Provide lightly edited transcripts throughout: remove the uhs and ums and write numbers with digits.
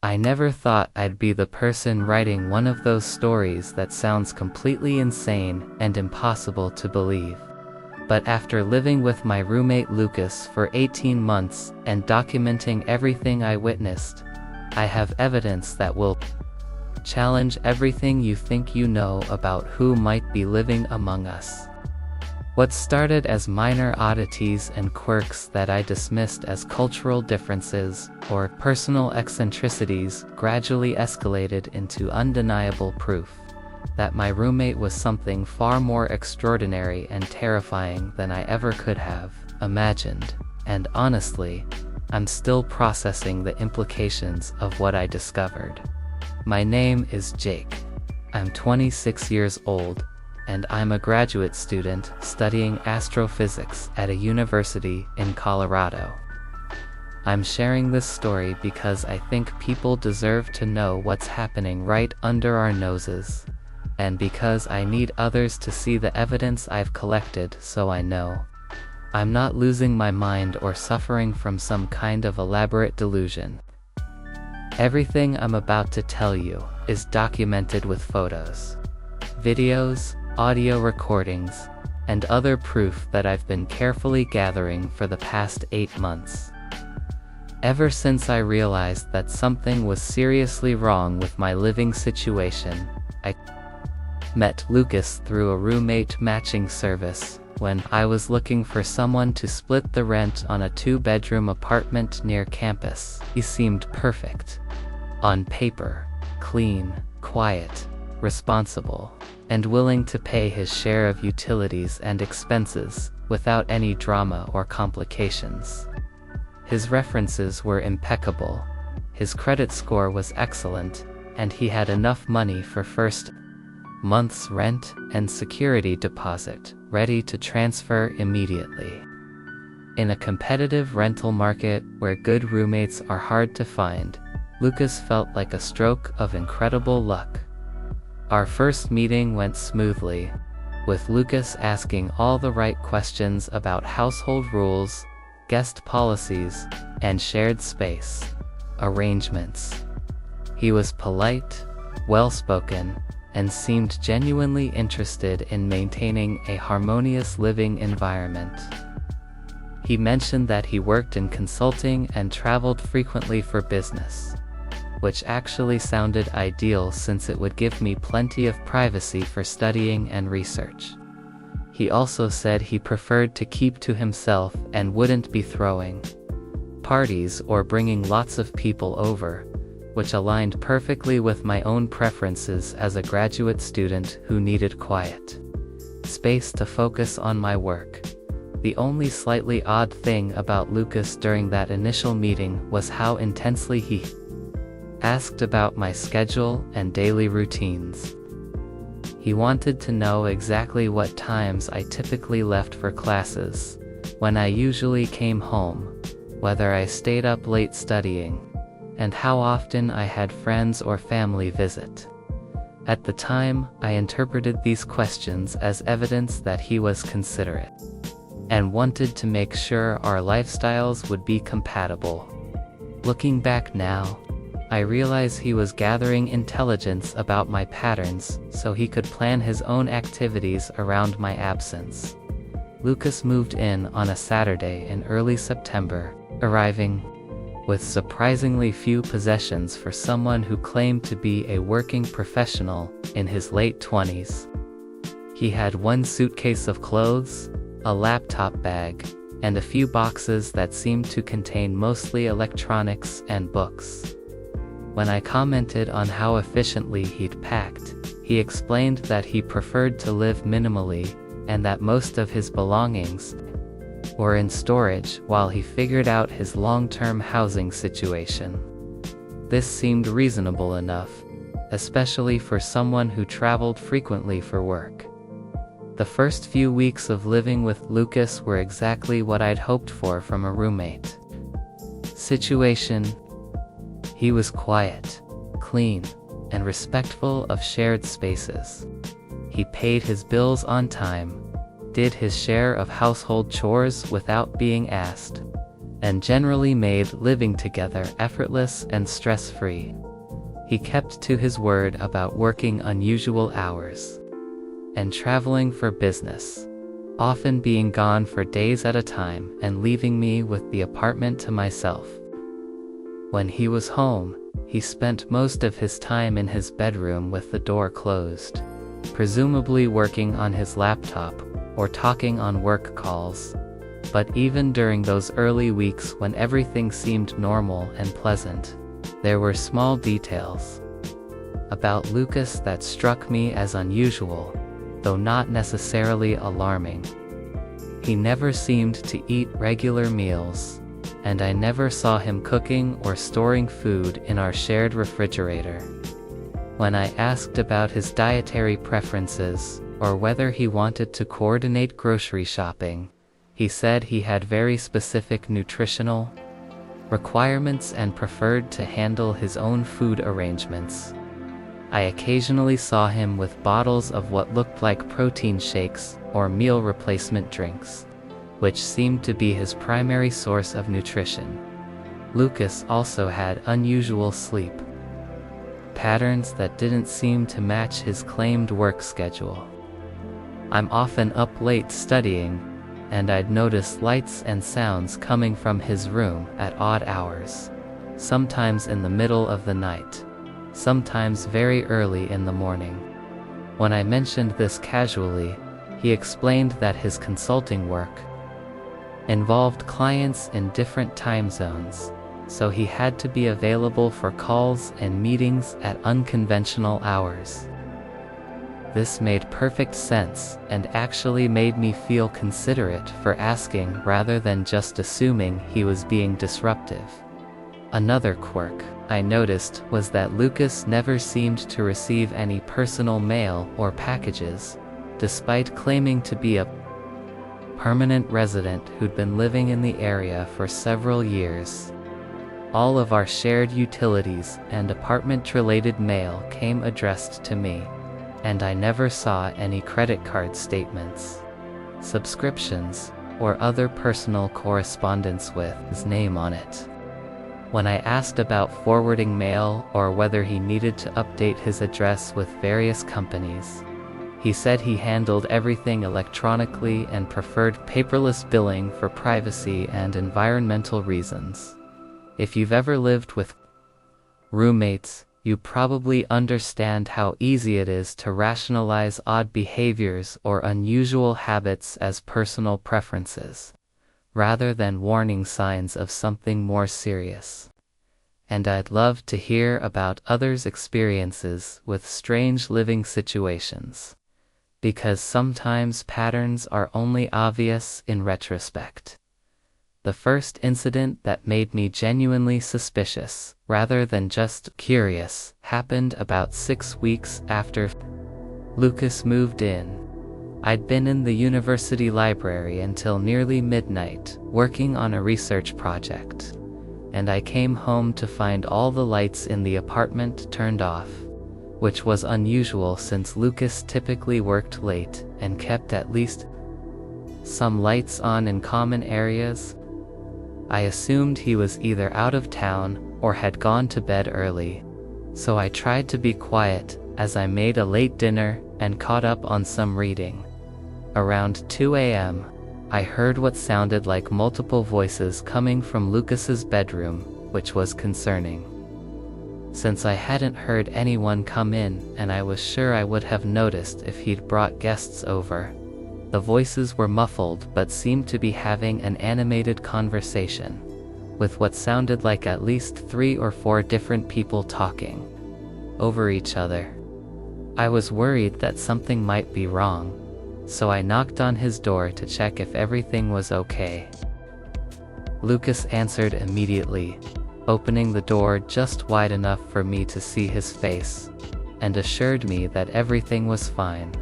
I never thought I'd be the person writing one of those stories that sounds completely insane and impossible to believe. But after living with my roommate Lucas for 18 months and documenting everything I witnessed, I have evidence that will challenge everything you think you know about who might be living among us. What started as minor oddities and quirks that I dismissed as cultural differences or personal eccentricities gradually escalated into undeniable proof that my roommate was something far more extraordinary and terrifying than I ever could have imagined. And honestly, I'm still processing the implications of what I discovered. My name is Jake. I'm 26 years old, and I'm a graduate student studying astrophysics at a university in Colorado. I'm sharing this story because I think people deserve to know what's happening right under our noses, and because I need others to see the evidence I've collected so I know I'm not losing my mind or suffering from some kind of elaborate delusion. Everything I'm about to tell you is documented with photos, videos, audio recordings, and other proof that I've been carefully gathering for the past 8 months. Ever since I realized that something was seriously wrong with my living situation, I met Lucas through a roommate matching service when I was looking for someone to split the rent on a 2-bedroom apartment near campus. He seemed perfect. On paper, clean, quiet, responsible, and willing to pay his share of utilities and expenses without any drama or complications. His references were impeccable, his credit score was excellent, and he had enough money for first month's rent and security deposit ready to transfer immediately. In a competitive rental market where good roommates are hard to find, Lucas felt like a stroke of incredible luck. Our first meeting went smoothly, with Lucas asking all the right questions about household rules, guest policies, and shared space arrangements. He was polite, well-spoken, and seemed genuinely interested in maintaining a harmonious living environment. He mentioned that he worked in consulting and traveled frequently for business, which actually sounded ideal since it would give me plenty of privacy for studying and research. He also said he preferred to keep to himself and wouldn't be throwing parties or bringing lots of people over, which aligned perfectly with my own preferences as a graduate student who needed quiet space to focus on my work. The only slightly odd thing about Lucas during that initial meeting was how intensely he asked about my schedule and daily routines. He wanted to know exactly what times I typically left for classes, when I usually came home, whether I stayed up late studying, and how often I had friends or family visit. At the time, I interpreted these questions as evidence that he was considerate and wanted to make sure our lifestyles would be compatible. Looking back now, I realize he was gathering intelligence about my patterns so he could plan his own activities around my absence. Lucas moved in on a Saturday in early September, arriving with surprisingly few possessions for someone who claimed to be a working professional in his late 20s. He had 1 suitcase of clothes, a laptop bag, and a few boxes that seemed to contain mostly electronics and books. When I commented on how efficiently he'd packed, he explained that he preferred to live minimally and that most of his belongings were in storage while he figured out his long-term housing situation. This seemed reasonable enough, especially for someone who traveled frequently for work. The first few weeks of living with Lucas were exactly what I'd hoped for from a roommate. Situation: he was quiet, clean, and respectful of shared spaces. He paid his bills on time, did his share of household chores without being asked, and generally made living together effortless and stress-free. He kept to his word about working unusual hours and traveling for business, often being gone for days at a time and leaving me with the apartment to myself. When he was home, he spent most of his time in his bedroom with the door closed, presumably working on his laptop or talking on work calls. But even during those early weeks when everything seemed normal and pleasant, there were small details about Lucas that struck me as unusual, though not necessarily alarming. He never seemed to eat regular meals, and I never saw him cooking or storing food in our shared refrigerator. When I asked about his dietary preferences, or whether he wanted to coordinate grocery shopping, he said he had very specific nutritional requirements and preferred to handle his own food arrangements. I occasionally saw him with bottles of what looked like protein shakes or meal replacement drinks, which seemed to be his primary source of nutrition. Lucas also had unusual sleep patterns that didn't seem to match his claimed work schedule. I'm often up late studying, and I'd notice lights and sounds coming from his room at odd hours, sometimes in the middle of the night, sometimes very early in the morning. When I mentioned this casually, he explained that his consulting work involved clients in different time zones, so he had to be available for calls and meetings at unconventional hours. This made perfect sense and actually made me feel considerate for asking rather than just assuming he was being disruptive. Another quirk I noticed was that Lucas never seemed to receive any personal mail or packages, despite claiming to be a permanent resident who'd been living in the area for several years. All of our shared utilities and apartment-related mail came addressed to me, and I never saw any credit card statements, subscriptions, or other personal correspondence with his name on it. When I asked about forwarding mail or whether he needed to update his address with various companies, he said he handled everything electronically and preferred paperless billing for privacy and environmental reasons. If you've ever lived with roommates, you probably understand how easy it is to rationalize odd behaviors or unusual habits as personal preferences, rather than warning signs of something more serious. And I'd love to hear about others' experiences with strange living situations, because sometimes patterns are only obvious in retrospect. The first incident that made me genuinely suspicious, rather than just curious, happened about 6 weeks after Lucas moved in. I'd been in the university library until nearly midnight, working on a research project, and I came home to find all the lights in the apartment turned off, which was unusual since Lucas typically worked late and kept at least some lights on in common areas. I assumed he was either out of town or had gone to bed early, so I tried to be quiet as I made a late dinner and caught up on some reading. Around 2 a.m., I heard what sounded like multiple voices coming from Lucas's bedroom, which was concerning. Since I hadn't heard anyone come in and I was sure I would have noticed if he'd brought guests over, the voices were muffled but seemed to be having an animated conversation, with what sounded like at least 3 or 4 different people talking over each other. I was worried that something might be wrong, so I knocked on his door to check if everything was okay. Lucas answered immediately, opening the door just wide enough for me to see his face, and assured me that everything was fine.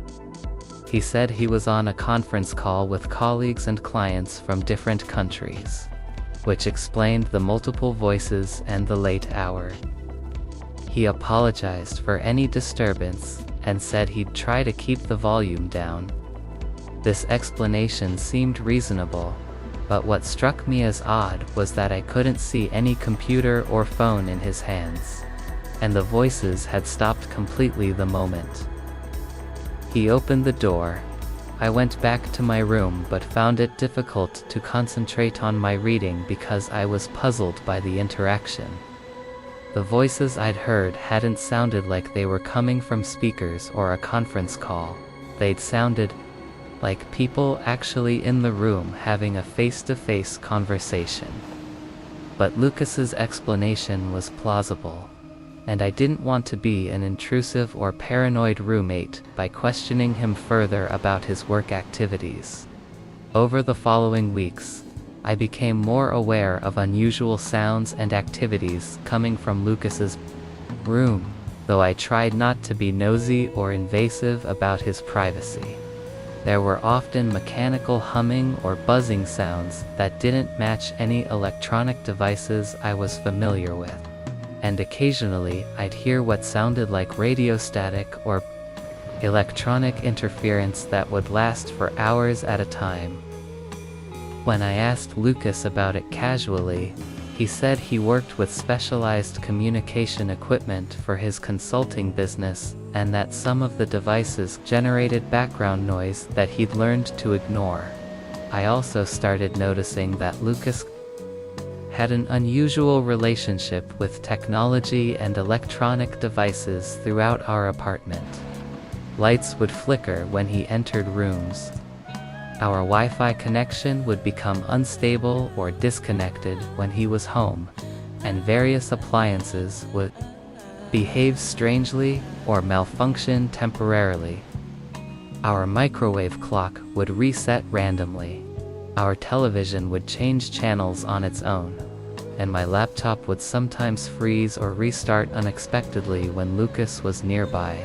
He said he was on a conference call with colleagues and clients from different countries, which explained the multiple voices and the late hour. He apologized for any disturbance and said he'd try to keep the volume down. This explanation seemed reasonable, But what struck me as odd was that I couldn't see any computer or phone in his hands. And the voices had stopped completely the moment he opened the door. I went back to my room but found it difficult to concentrate on my reading because I was puzzled by the interaction. The voices I'd heard hadn't sounded like they were coming from speakers or a conference call. They'd sounded like people actually in the room having a face-to-face conversation. But Lucas's explanation was plausible, and I didn't want to be an intrusive or paranoid roommate by questioning him further about his work activities. Over the following weeks, I became more aware of unusual sounds and activities coming from Lucas's room, though I tried not to be nosy or invasive about his privacy. There were often mechanical humming or buzzing sounds that didn't match any electronic devices I was familiar with. And occasionally I'd hear what sounded like radio static or electronic interference that would last for hours at a time. When I asked Lucas about it casually, he said he worked with specialized communication equipment for his consulting business, and that some of the devices generated background noise that he'd learned to ignore. I also started noticing that Lucas had an unusual relationship with technology and electronic devices throughout our apartment. Lights would flicker when he entered rooms. Our Wi-Fi connection would become unstable or disconnected when he was home, and various appliances would behave strangely or malfunction temporarily. Our microwave clock would reset randomly. Our television would change channels on its own, and my laptop would sometimes freeze or restart unexpectedly when Lucas was nearby.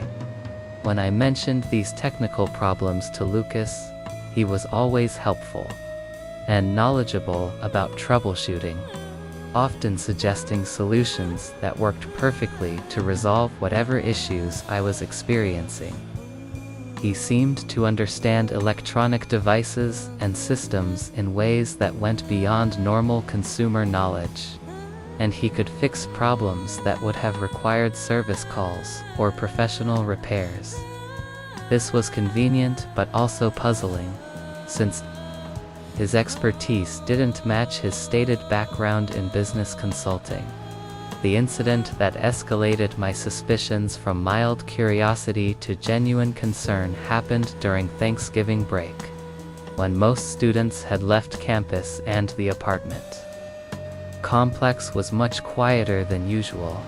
When I mentioned these technical problems to Lucas, he was always helpful and knowledgeable about troubleshooting, often suggesting solutions that worked perfectly to resolve whatever issues I was experiencing. He seemed to understand electronic devices and systems in ways that went beyond normal consumer knowledge, and he could fix problems that would have required service calls or professional repairs. This was convenient but also puzzling, since his expertise didn't match his stated background in business consulting. The incident that escalated my suspicions from mild curiosity to genuine concern happened during Thanksgiving break, when most students had left campus and the apartment complex was much quieter than usual.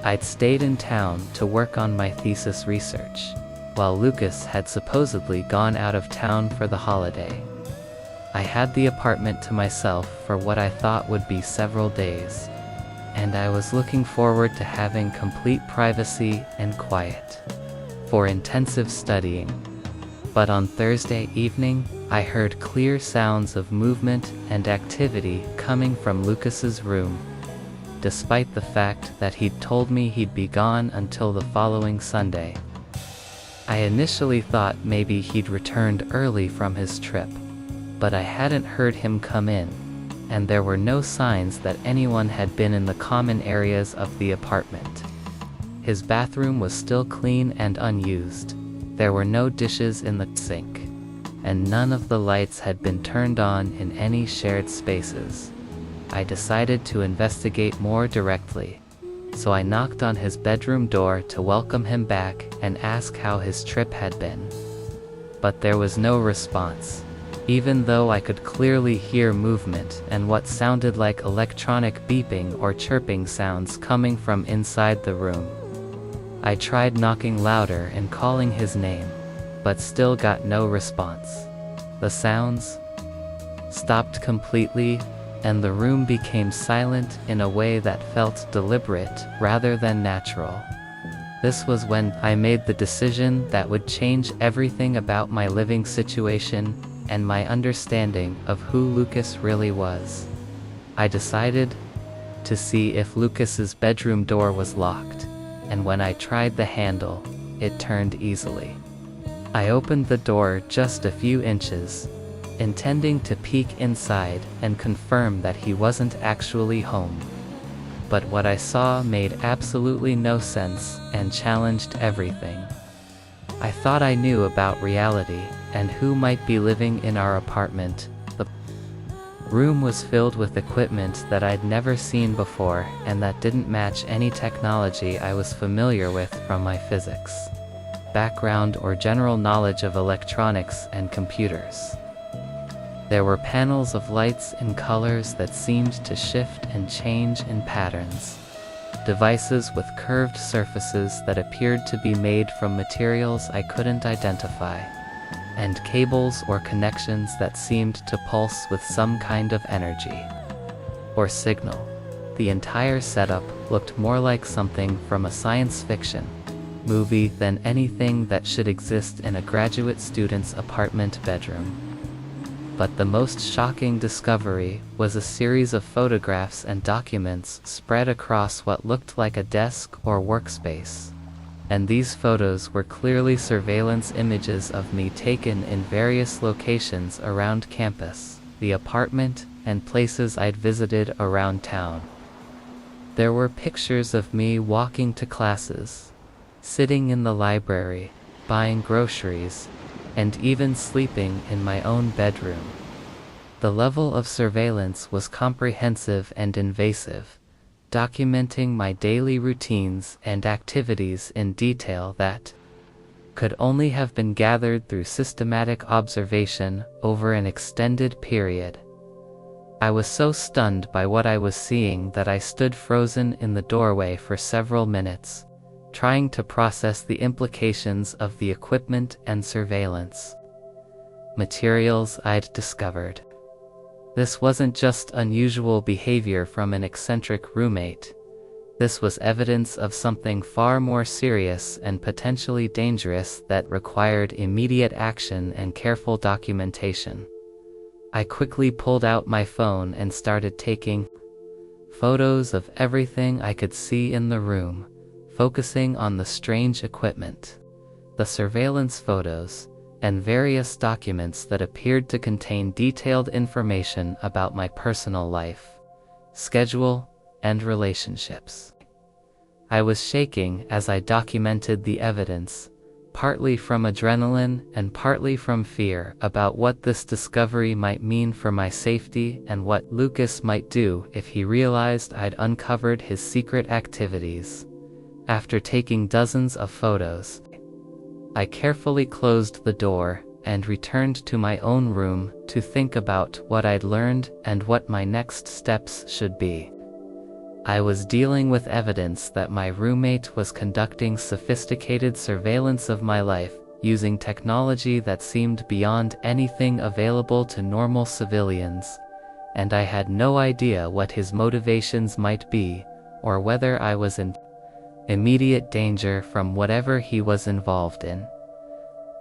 I'd stayed in town to work on my thesis research, while Lucas had supposedly gone out of town for the holiday. I had the apartment to myself for what I thought would be several days, and I was looking forward to having complete privacy and quiet for intensive studying. But on Thursday evening, I heard clear sounds of movement and activity coming from Lucas's room, despite the fact that he'd told me he'd be gone until the following Sunday. I initially thought maybe he'd returned early from his trip, but I hadn't heard him come in, and there were no signs that anyone had been in the common areas of the apartment. His bathroom was still clean and unused. There were no dishes in the sink, and none of the lights had been turned on in any shared spaces. I decided to investigate more directly, so I knocked on his bedroom door to welcome him back and ask how his trip had been. But there was no response, even though I could clearly hear movement and what sounded like electronic beeping or chirping sounds coming from inside the room. I tried knocking louder and calling his name, but still got no response. The sounds stopped completely, and the room became silent in a way that felt deliberate rather than natural. This was when I made the decision that would change everything about my living situation and my understanding of who Lucas really was. I decided to see if Lucas's bedroom door was locked, and when I tried the handle, it turned easily. I opened the door just a few inches, intending to peek inside and confirm that he wasn't actually home. But what I saw made absolutely no sense and challenged everything. I thought I knew about reality and who might be living in our apartment. The room was filled with equipment that I'd never seen before and that didn't match any technology I was familiar with from my physics background or general knowledge of electronics and computers. There were panels of lights and colors that seemed to shift and change in patterns. Devices with curved surfaces that appeared to be made from materials I couldn't identify. And cables or connections that seemed to pulse with some kind of energy or signal. The entire setup looked more like something from a science fiction movie than anything that should exist in a graduate student's apartment bedroom. But the most shocking discovery was a series of photographs and documents spread across what looked like a desk or workspace. And these photos were clearly surveillance images of me taken in various locations around campus, the apartment, and places I'd visited around town. There were pictures of me walking to classes, sitting in the library, buying groceries, and even sleeping in my own bedroom. The level of surveillance was comprehensive and invasive, documenting my daily routines and activities in detail that could only have been gathered through systematic observation over an extended period. I was so stunned by what I was seeing that I stood frozen in the doorway for several minutes, trying to process the implications of the equipment and surveillance materials I'd discovered. This wasn't just unusual behavior from an eccentric roommate. This was evidence of something far more serious and potentially dangerous that required immediate action and careful documentation. I quickly pulled out my phone and started taking photos of everything I could see in the room, focusing on the strange equipment, the surveillance photos, and various documents that appeared to contain detailed information about my personal life, schedule, and relationships. I was shaking as I documented the evidence, partly from adrenaline and partly from fear about what this discovery might mean for my safety and what Lucas might do if he realized I'd uncovered his secret activities. After taking dozens of photos, I carefully closed the door and returned to my own room to think about what I'd learned and what my next steps should be. I was dealing with evidence that my roommate was conducting sophisticated surveillance of my life using technology that seemed beyond anything available to normal civilians, and I had no idea what his motivations might be or whether I was in immediate danger from whatever he was involved in.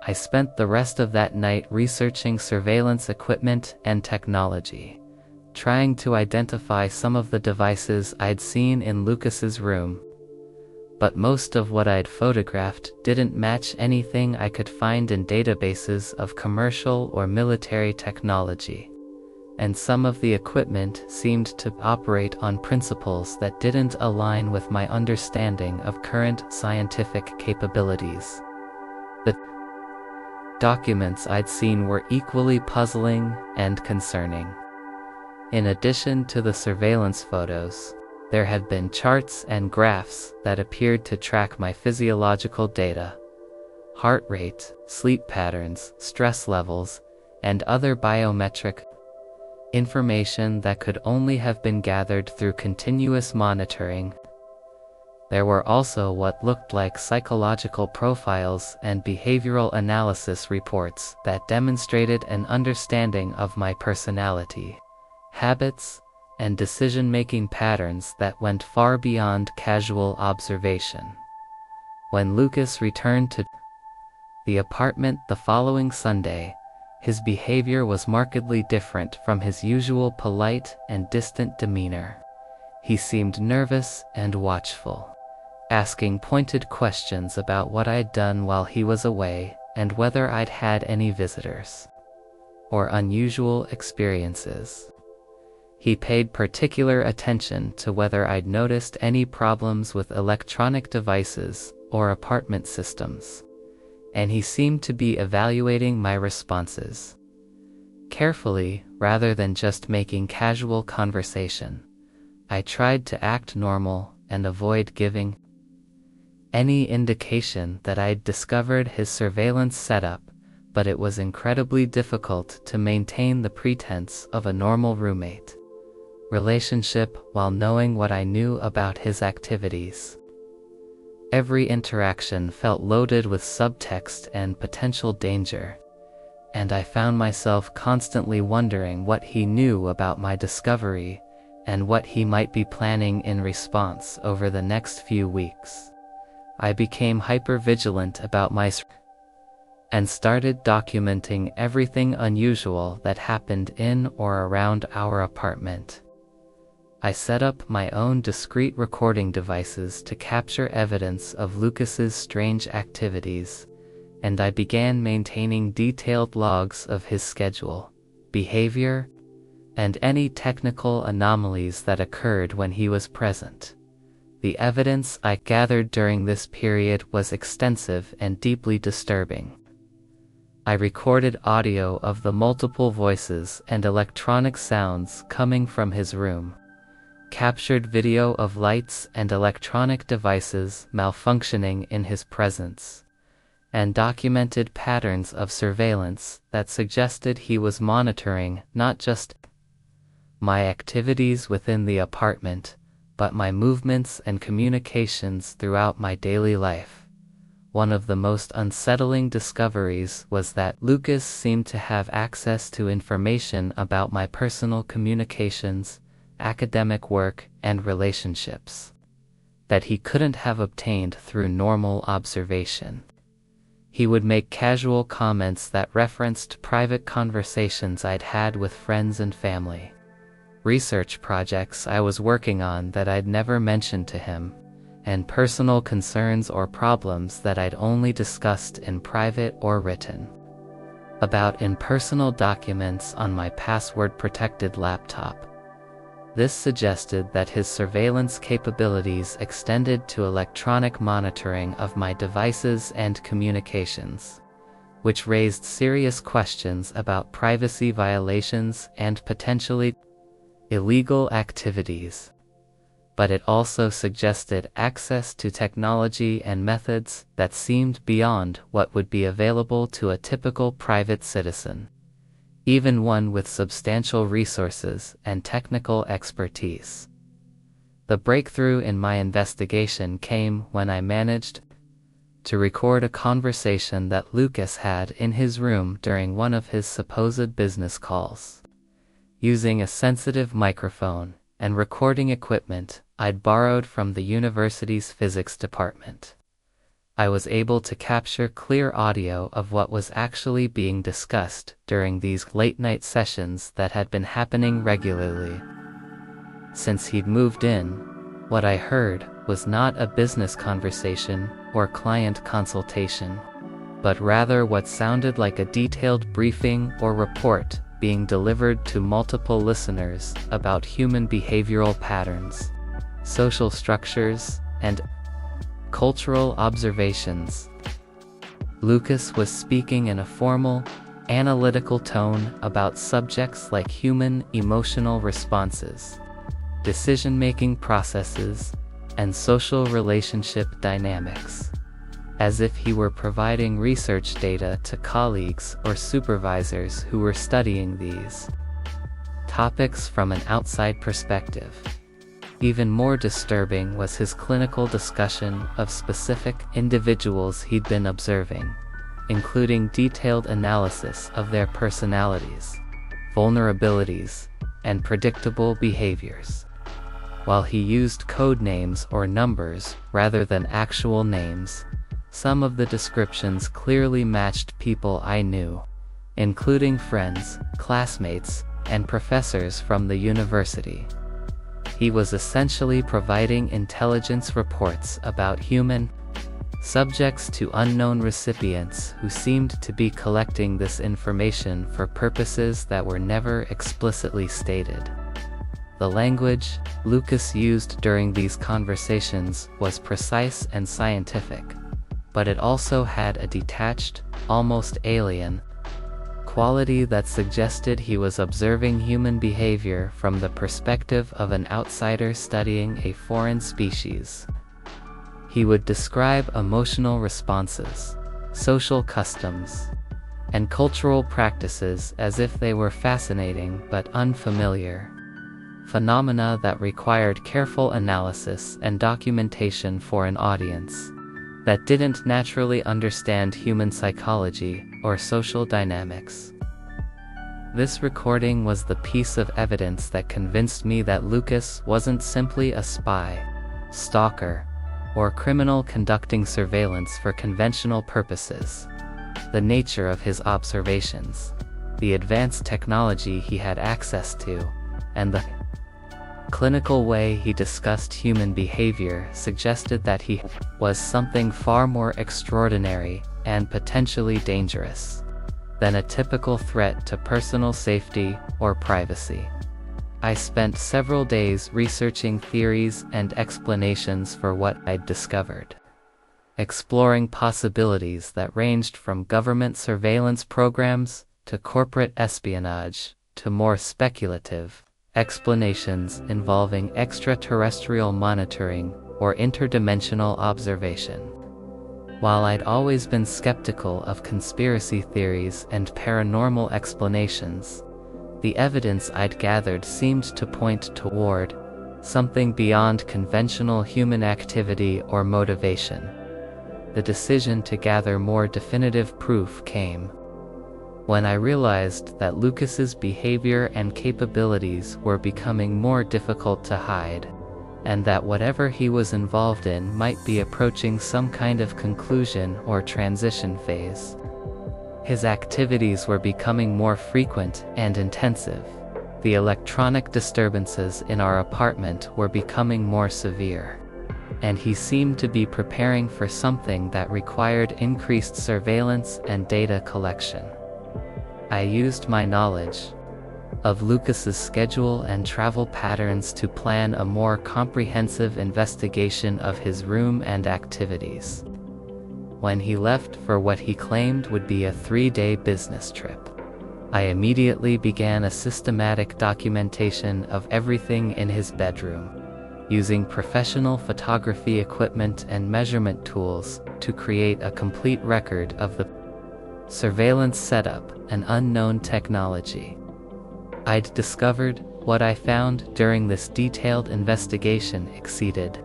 I spent the rest of that night researching surveillance equipment and technology, trying to identify some of the devices I'd seen in Lucas's room. But most of what I'd photographed didn't match anything I could find in databases of commercial or military technology. And some of the equipment seemed to operate on principles that didn't align with my understanding of current scientific capabilities. The documents I'd seen were equally puzzling and concerning. In addition to the surveillance photos, there had been charts and graphs that appeared to track my physiological data, heart rate, sleep patterns, stress levels, and other biometric information that could only have been gathered through continuous monitoring. There were also what looked like psychological profiles and behavioral analysis reports that demonstrated an understanding of my personality, habits, and decision-making patterns that went far beyond casual observation. When Lucas returned to the apartment the following Sunday, his behavior was markedly different from his usual polite and distant demeanor. He seemed nervous and watchful, asking pointed questions about what I'd done while he was away and whether I'd had any visitors or unusual experiences. He paid particular attention to whether I'd noticed any problems with electronic devices or apartment systems, and he seemed to be evaluating my responses carefully rather than just making casual conversation. I tried to act normal and avoid giving any indication that I'd discovered his surveillance setup, but it was incredibly difficult to maintain the pretense of a normal roommate relationship while knowing what I knew about his activities. Every interaction felt loaded with subtext and potential danger, and I found myself constantly wondering what he knew about my discovery and what he might be planning in response over the next few weeks. I became hyper-vigilant about my and started documenting everything unusual that happened in or around our apartment. I set up my own discrete recording devices to capture evidence of Lucas's strange activities, and I began maintaining detailed logs of his schedule, behavior, and any technical anomalies that occurred when he was present. The evidence I gathered during this period was extensive and deeply disturbing. I recorded audio of the multiple voices and electronic sounds coming from his room, captured video of lights and electronic devices malfunctioning in his presence, and documented patterns of surveillance that suggested he was monitoring not just my activities within the apartment, but my movements and communications throughout my daily life. One of the most unsettling discoveries was that Lucas seemed to have access to information about my personal communications, academic work, and relationships that he couldn't have obtained through normal observation. He would make casual comments that referenced private conversations I'd had with friends and family, research projects I was working on that I'd never mentioned to him, and personal concerns or problems that I'd only discussed in private or written about in personal documents on my password-protected laptop. This suggested that his surveillance capabilities extended to electronic monitoring of my devices and communications, which raised serious questions about privacy violations and potentially illegal activities. But it also suggested access to technology and methods that seemed beyond what would be available to a typical private citizen, even one with substantial resources and technical expertise. The breakthrough in my investigation came when I managed to record a conversation that Lucas had in his room during one of his supposed business calls. Using a sensitive microphone and recording equipment I'd borrowed from the university's physics department, I was able to capture clear audio of what was actually being discussed during these late-night sessions that had been happening regularly. Since he'd moved in, what I heard was not a business conversation or client consultation, but rather what sounded like a detailed briefing or report being delivered to multiple listeners about human behavioral patterns, social structures, and cultural observations. Lucas was speaking in a formal, analytical tone about subjects like human emotional responses, decision-making processes, and social relationship dynamics, as if he were providing research data to colleagues or supervisors who were studying these topics from an outside perspective. Even more disturbing was his clinical discussion of specific individuals he'd been observing, including detailed analysis of their personalities, vulnerabilities, and predictable behaviors. While he used code names or numbers rather than actual names, some of the descriptions clearly matched people I knew, including friends, classmates, and professors from the university. He was essentially providing intelligence reports about human subjects to unknown recipients who seemed to be collecting this information for purposes that were never explicitly stated. The language Lucas used during these conversations was precise and scientific, but it also had a detached, almost alien, quality that suggested he was observing human behavior from the perspective of an outsider studying a foreign species. He would describe emotional responses, social customs, and cultural practices as if they were fascinating but unfamiliar, phenomena that required careful analysis and documentation for an audience that didn't naturally understand human psychology or social dynamics. This recording was the piece of evidence that convinced me that Lucas wasn't simply a spy, stalker, or criminal conducting surveillance for conventional purposes. The nature of his observations, the advanced technology he had access to, and the clinical way he discussed human behavior suggested that he was something far more extraordinary and potentially dangerous than a typical threat to personal safety or privacy. I spent several days researching theories and explanations for what I'd discovered, exploring possibilities that ranged from government surveillance programs to corporate espionage to more speculative explanations involving extraterrestrial monitoring or interdimensional observation. While I'd always been skeptical of conspiracy theories and paranormal explanations, the evidence I'd gathered seemed to point toward something beyond conventional human activity or motivation. The decision to gather more definitive proof came when I realized that Lucas's behavior and capabilities were becoming more difficult to hide, and that whatever he was involved in might be approaching some kind of conclusion or transition phase. His activities were becoming more frequent and intensive. The electronic disturbances in our apartment were becoming more severe, and he seemed to be preparing for something that required increased surveillance and data collection. I used my knowledge of Lucas's schedule and travel patterns to plan a more comprehensive investigation of his room and activities. When he left for what he claimed would be a 3-day business trip, I immediately began a systematic documentation of everything in his bedroom, using professional photography equipment and measurement tools to create a complete record of the surveillance setup and unknown technology. I'd discovered what I found during this detailed investigation exceeded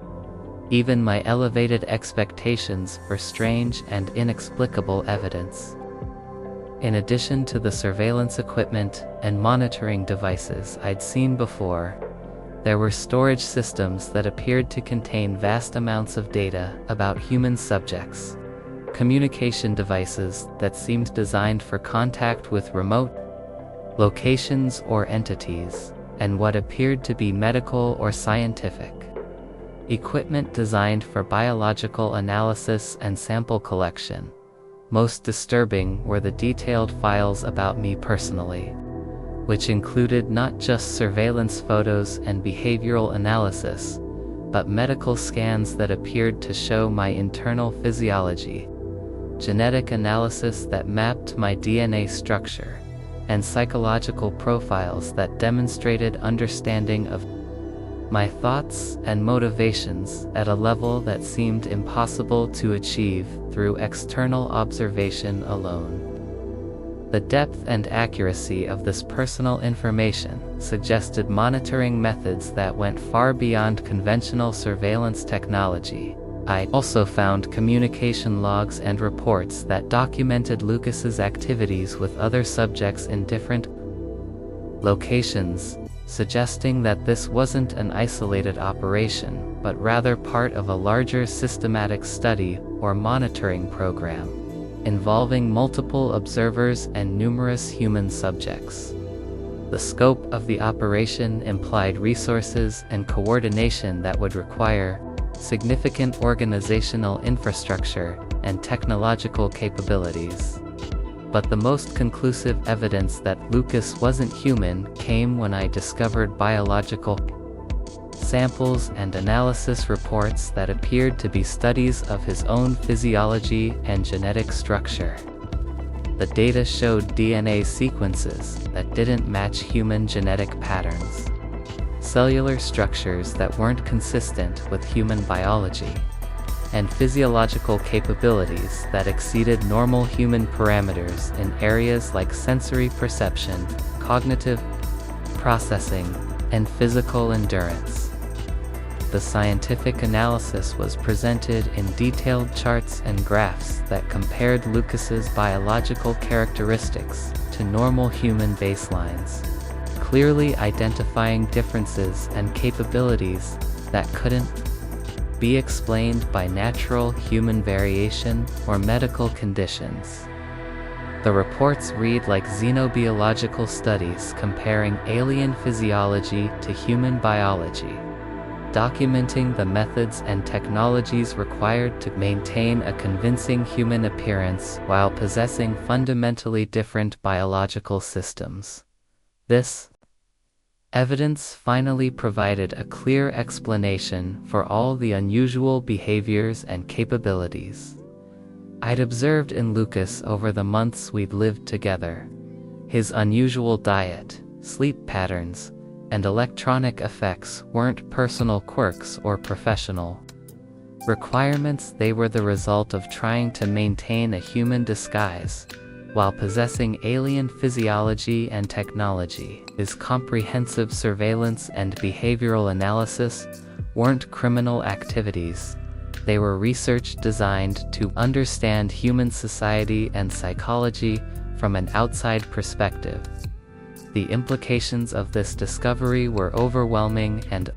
even my elevated expectations for strange and inexplicable evidence. In addition to the surveillance equipment and monitoring devices I'd seen before, there were storage systems that appeared to contain vast amounts of data about human subjects, communication devices that seemed designed for contact with remote locations or entities, and what appeared to be medical or scientific equipment designed for biological analysis and sample collection. Most disturbing were the detailed files about me personally, which included not just surveillance photos and behavioral analysis, but medical scans that appeared to show my internal physiology, genetic analysis that mapped my DNA structure, and psychological profiles that demonstrated understanding of my thoughts and motivations at a level that seemed impossible to achieve through external observation alone. The depth and accuracy of this personal information suggested monitoring methods that went far beyond conventional surveillance technology. I also found communication logs and reports that documented Lucas's activities with other subjects in different locations, suggesting that this wasn't an isolated operation, but rather part of a larger systematic study or monitoring program, involving multiple observers and numerous human subjects. The scope of the operation implied resources and coordination that would require significant organizational infrastructure, and technological capabilities. But the most conclusive evidence that Lucas wasn't human came when I discovered biological samples and analysis reports that appeared to be studies of his own physiology and genetic structure. The data showed DNA sequences that didn't match human genetic patterns, cellular structures that weren't consistent with human biology, and physiological capabilities that exceeded normal human parameters in areas like sensory perception, cognitive processing, and physical endurance. The scientific analysis was presented in detailed charts and graphs that compared Lucas's biological characteristics to normal human baselines, clearly identifying differences and capabilities that couldn't be explained by natural human variation or medical conditions. The reports read like xenobiological studies comparing alien physiology to human biology, documenting the methods and technologies required to maintain a convincing human appearance while possessing fundamentally different biological systems. This evidence finally provided a clear explanation for all the unusual behaviors and capabilities I'd observed in Lucas over the months we'd lived together. His unusual diet, sleep patterns, and electronic effects weren't personal quirks or professional requirements. They were the result of trying to maintain a human disguise while possessing alien physiology and technology. His comprehensive surveillance and behavioral analysis weren't criminal activities. They were research designed to understand human society and psychology from an outside perspective. The implications of this discovery were overwhelming and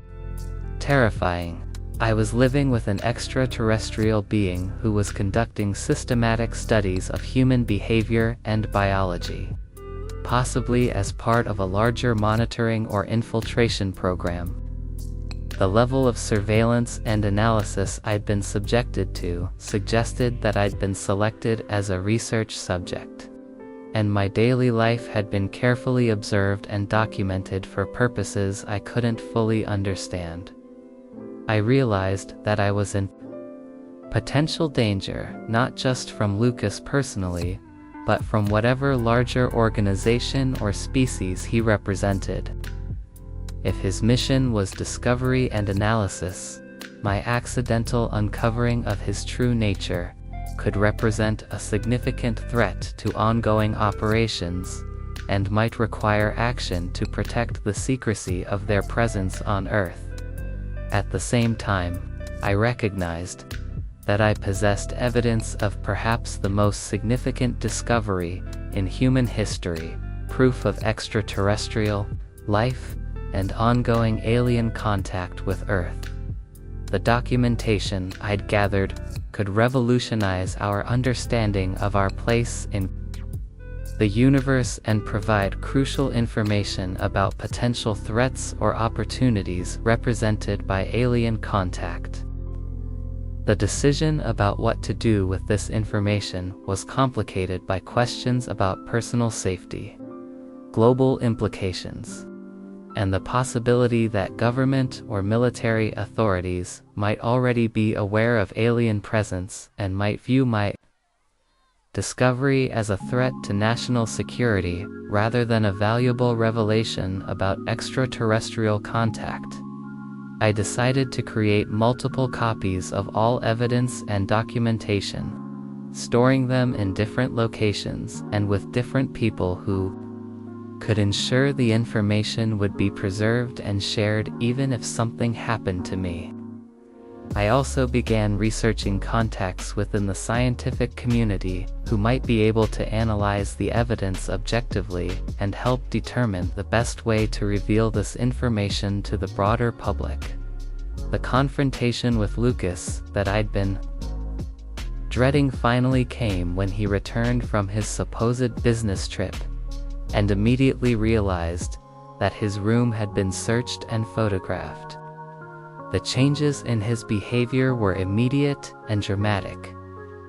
terrifying. I was living with an extraterrestrial being who was conducting systematic studies of human behavior and biology, possibly as part of a larger monitoring or infiltration program. The level of surveillance and analysis I'd been subjected to suggested that I'd been selected as a research subject, and my daily life had been carefully observed and documented for purposes I couldn't fully understand. I realized that I was in potential danger, not just from Lucas personally, but from whatever larger organization or species he represented. If his mission was discovery and analysis, my accidental uncovering of his true nature could represent a significant threat to ongoing operations, and might require action to protect the secrecy of their presence on Earth. At the same time, I recognized that I possessed evidence of perhaps the most significant discovery in human history, proof of extraterrestrial life and ongoing alien contact with Earth. The documentation I'd gathered could revolutionize our understanding of our place in the universe and provide crucial information about potential threats or opportunities represented by alien contact. The decision about what to do with this information was complicated by questions about personal safety, global implications, and the possibility that government or military authorities might already be aware of alien presence and might view my discovery as a threat to national security rather than a valuable revelation about extraterrestrial contact. I decided to create multiple copies of all evidence and documentation, storing them in different locations and with different people who could ensure the information would be preserved and shared even if something happened to me. I also began researching contacts within the scientific community who might be able to analyze the evidence objectively and help determine the best way to reveal this information to the broader public. The confrontation with Lucas that I'd been dreading finally came when he returned from his supposed business trip, and immediately realized that his room had been searched and photographed. The changes in his behavior were immediate and dramatic.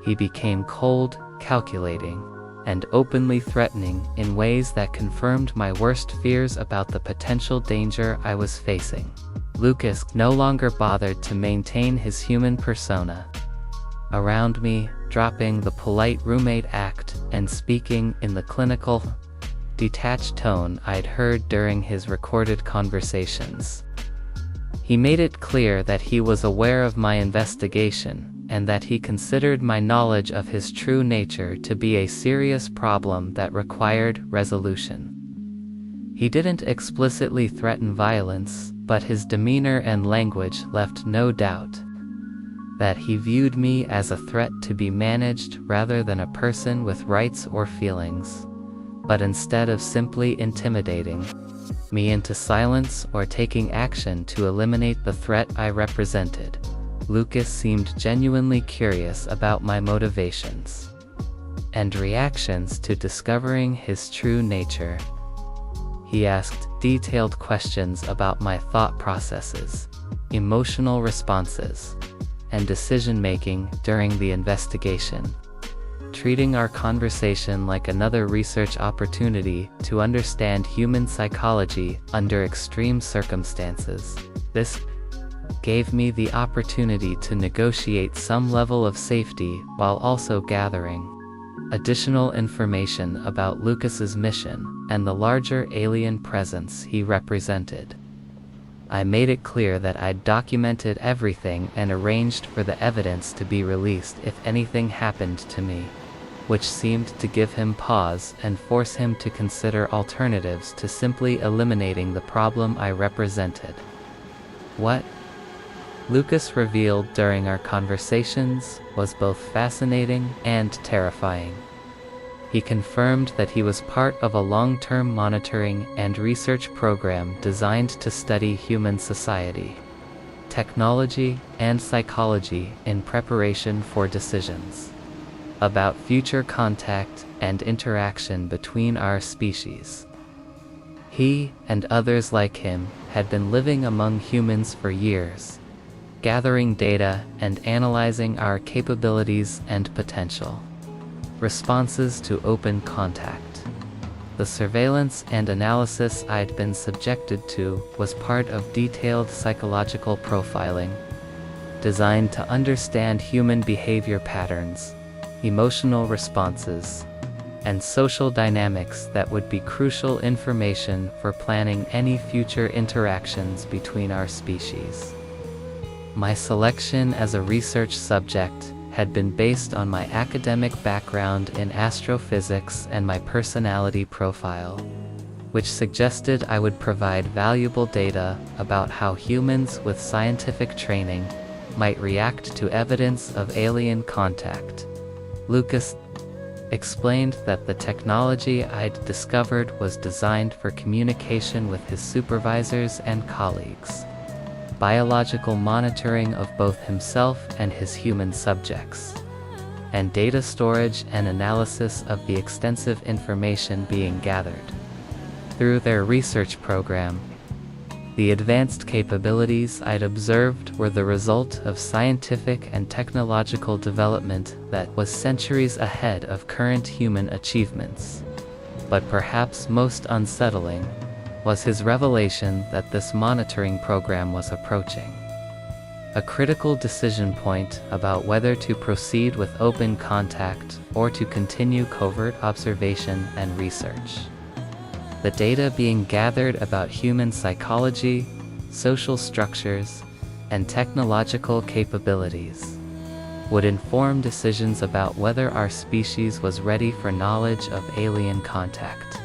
He became cold, calculating, and openly threatening in ways that confirmed my worst fears about the potential danger I was facing. Lucas no longer bothered to maintain his human persona around me, dropping the polite roommate act and speaking in the clinical, detached tone I'd heard during his recorded conversations. He made it clear that he was aware of my investigation, and that he considered my knowledge of his true nature to be a serious problem that required resolution. He didn't explicitly threaten violence, but his demeanor and language left no doubt that he viewed me as a threat to be managed rather than a person with rights or feelings. But instead of simply intimidating me into silence or taking action to eliminate the threat I represented, Lucas seemed genuinely curious about my motivations and reactions to discovering his true nature. He asked detailed questions about my thought processes, emotional responses, and decision-making during the investigation, treating our conversation like another research opportunity to understand human psychology under extreme circumstances. This gave me the opportunity to negotiate some level of safety while also gathering additional information about Lucas's mission and the larger alien presence he represented. I made it clear that I'd documented everything and arranged for the evidence to be released if anything happened to me, which seemed to give him pause and force him to consider alternatives to simply eliminating the problem I represented. What Lucas revealed during our conversations was both fascinating and terrifying. He confirmed that he was part of a long-term monitoring and research program designed to study human society, technology, and psychology in preparation for decisions about future contact and interaction between our species. He and others like him had been living among humans for years, gathering data and analyzing our capabilities and potential responses to open contact. The surveillance and analysis I'd been subjected to was part of detailed psychological profiling, designed to understand human behavior patterns, emotional responses, and social dynamics that would be crucial information for planning any future interactions between our species. My selection as a research subject had been based on my academic background in astrophysics and my personality profile, which suggested I would provide valuable data about how humans with scientific training might react to evidence of alien contact. Lucas explained that the technology I'd discovered was designed for communication with his supervisors and colleagues, biological monitoring of both himself and his human subjects, and data storage and analysis of the extensive information being gathered through their research program. The advanced capabilities I'd observed were the result of scientific and technological development that was centuries ahead of current human achievements. But perhaps most unsettling was his revelation that this monitoring program was approaching a critical decision point about whether to proceed with open contact or to continue covert observation and research. The data being gathered about human psychology, social structures, and technological capabilities would inform decisions about whether our species was ready for knowledge of alien contact,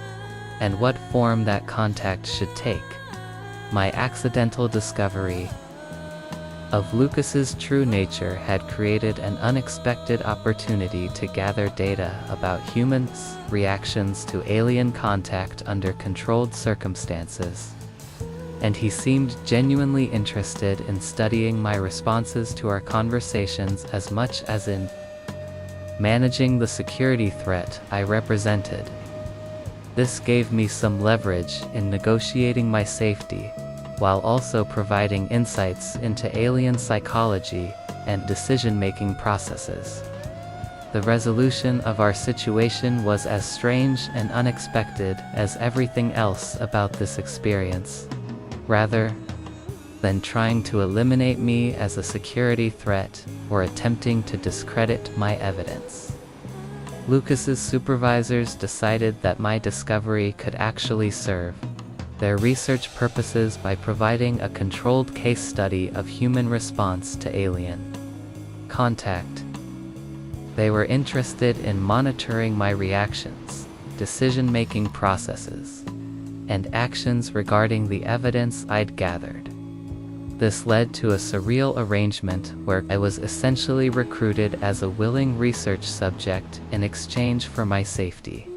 and what form that contact should take. My accidental discovery of Lucas's true nature had created an unexpected opportunity to gather data about humans' reactions to alien contact under controlled circumstances, and he seemed genuinely interested in studying my responses to our conversations as much as in managing the security threat I represented. This gave me some leverage in negotiating my safety, while also providing insights into alien psychology and decision-making processes. The resolution of our situation was as strange and unexpected as everything else about this experience. Rather than trying to eliminate me as a security threat or attempting to discredit my evidence, Lucas's supervisors decided that my discovery could actually serve their research purposes by providing a controlled case study of human response to alien contact. They were interested in monitoring my reactions, decision-making processes, and actions regarding the evidence I'd gathered. This led to a surreal arrangement where I was essentially recruited as a willing research subject in exchange for my safety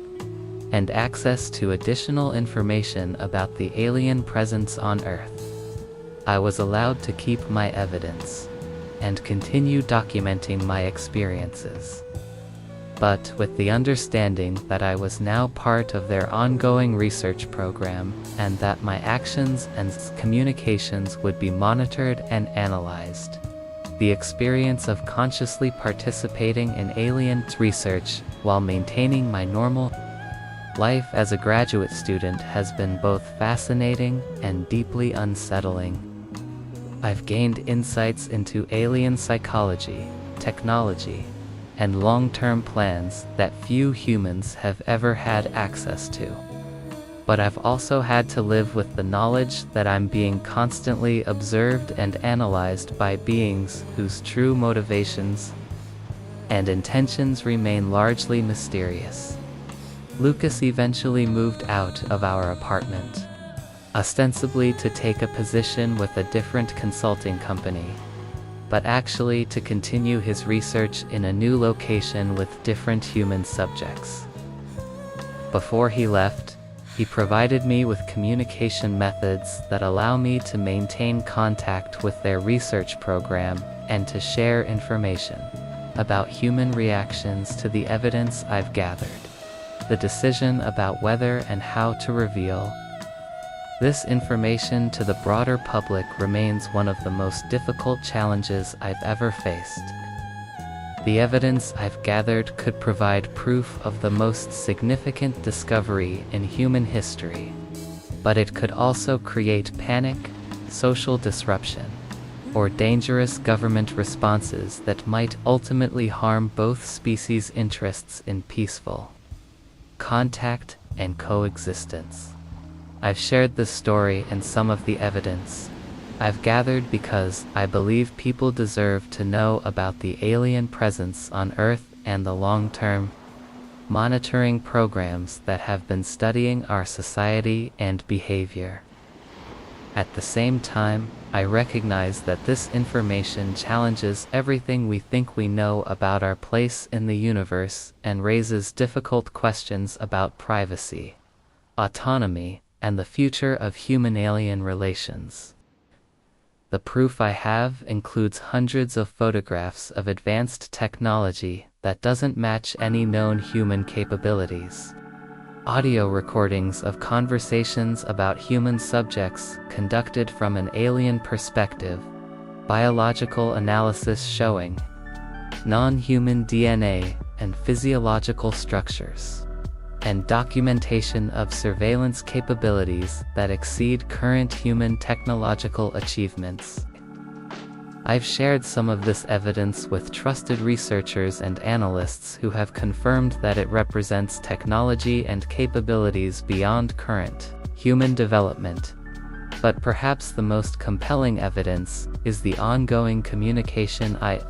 and access to additional information about the alien presence on Earth. I was allowed to keep my evidence and continue documenting my experiences, but with the understanding that I was now part of their ongoing research program and that my actions and communications would be monitored and analyzed. The experience of consciously participating in alien research while maintaining my normal life as a graduate student has been both fascinating and deeply unsettling. I've gained insights into alien psychology, technology, and long-term plans that few humans have ever had access to. But I've also had to live with the knowledge that I'm being constantly observed and analyzed by beings whose true motivations and intentions remain largely mysterious. Lucas eventually moved out of our apartment, ostensibly to take a position with a different consulting company, but actually to continue his research in a new location with different human subjects. Before he left, he provided me with communication methods that allow me to maintain contact with their research program and to share information about human reactions to the evidence I've gathered. The decision about whether and how to reveal this information to the broader public remains one of the most difficult challenges I've ever faced. The evidence I've gathered could provide proof of the most significant discovery in human history, but it could also create panic, social disruption, or dangerous government responses that might ultimately harm both species' interests in peaceful contact and coexistence. I've shared this story and some of the evidence I've gathered because I believe people deserve to know about the alien presence on Earth and the long-term monitoring programs that have been studying our society and behavior. At the same time, I recognize that this information challenges everything we think we know about our place in the universe and raises difficult questions about privacy, autonomy, and the future of human-alien relations. The proof I have includes hundreds of photographs of advanced technology that doesn't match any known human capabilities, audio recordings of conversations about human subjects conducted from an alien perspective, biological analysis showing non-human DNA and physiological structures, and documentation of surveillance capabilities that exceed current human technological achievements. I've shared some of this evidence with trusted researchers and analysts who have confirmed that it represents technology and capabilities beyond current human development. But perhaps the most compelling evidence is the ongoing communication I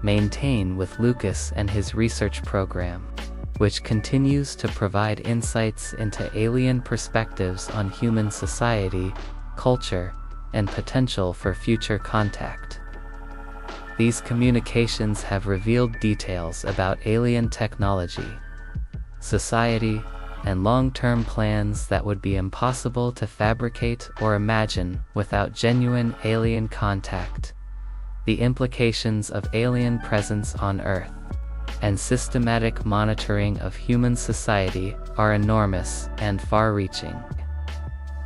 maintain with Lucas and his research program, which continues to provide insights into alien perspectives on human society, culture, and potential for future contact. These communications have revealed details about alien technology, society, and long-term plans that would be impossible to fabricate or imagine without genuine alien contact. The implications of alien presence on Earth and systematic monitoring of human society are enormous and far-reaching.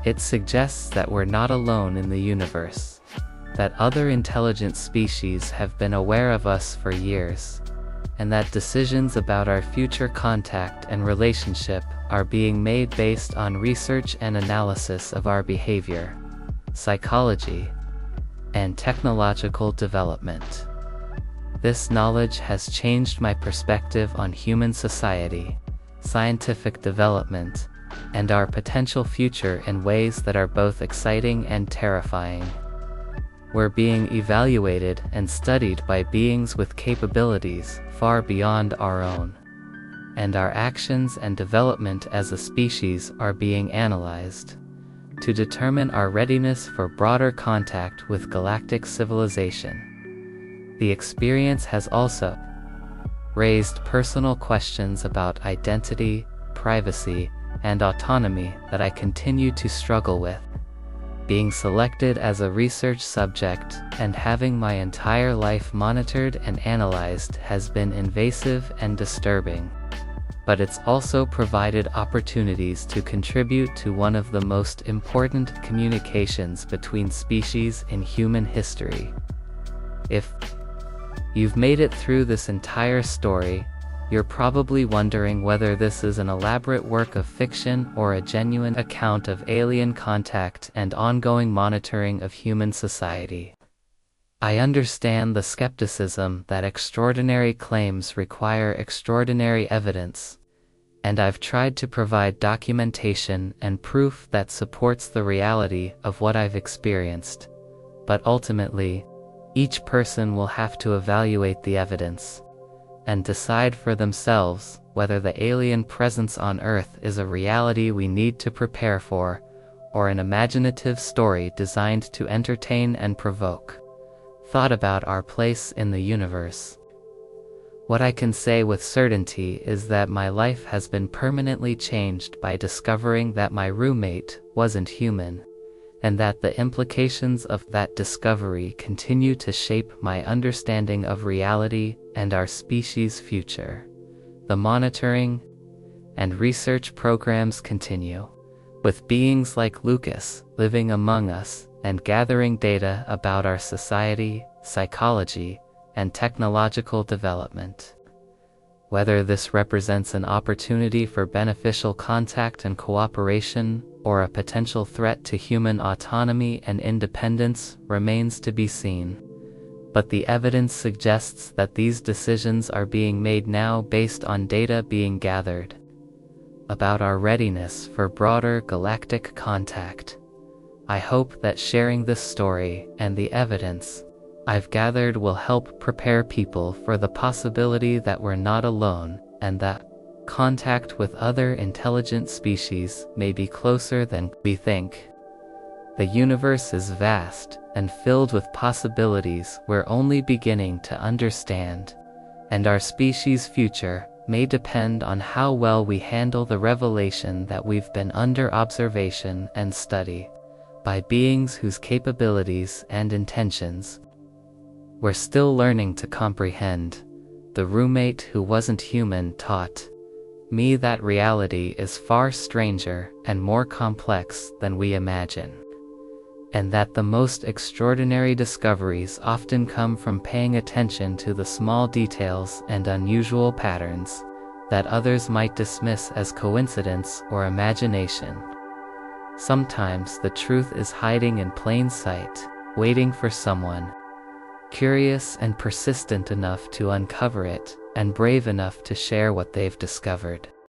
It suggests that we're not alone in the universe, that other intelligent species have been aware of us for years, and that decisions about our future contact and relationship are being made based on research and analysis of our behavior, psychology, and technological development. This knowledge has changed my perspective on human society, scientific development, and our potential future in ways that are both exciting and terrifying. We're being evaluated and studied by beings with capabilities far beyond our own, and our actions and development as a species are being analyzed to determine our readiness for broader contact with galactic civilization. The experience has also raised personal questions about identity, privacy, and autonomy that I continue to struggle with. Being selected as a research subject and having my entire life monitored and analyzed has been invasive and disturbing. But it's also provided opportunities to contribute to one of the most important communications between species in human history. If you've made it through this entire story, you're probably wondering whether this is an elaborate work of fiction or a genuine account of alien contact and ongoing monitoring of human society. I understand the skepticism that extraordinary claims require extraordinary evidence, and I've tried to provide documentation and proof that supports the reality of what I've experienced. But ultimately, each person will have to evaluate the evidence and decide for themselves whether the alien presence on Earth is a reality we need to prepare for, or an imaginative story designed to entertain and provoke thought about our place in the universe. What I can say with certainty is that my life has been permanently changed by discovering that my roommate wasn't human, and that the implications of that discovery continue to shape my understanding of reality and our species' future. The monitoring and research programs continue, with beings like Lucas living among us and gathering data about our society, psychology, and technological development. Whether this represents an opportunity for beneficial contact and cooperation, or a potential threat to human autonomy and independence, remains to be seen. But the evidence suggests that these decisions are being made now based on data being gathered about our readiness for broader galactic contact. I hope that sharing this story and the evidence I've gathered will help prepare people for the possibility that we're not alone, and that contact with other intelligent species may be closer than we think. The universe is vast and filled with possibilities we're only beginning to understand, and our species' future may depend on how well we handle the revelation that we've been under observation and study by beings whose capabilities and intentions we're still learning to comprehend. The roommate who wasn't human taught me that reality is far stranger and more complex than we imagine, and that the most extraordinary discoveries often come from paying attention to the small details and unusual patterns that others might dismiss as coincidence or imagination. Sometimes the truth is hiding in plain sight, waiting for someone curious and persistent enough to uncover it, and brave enough to share what they've discovered.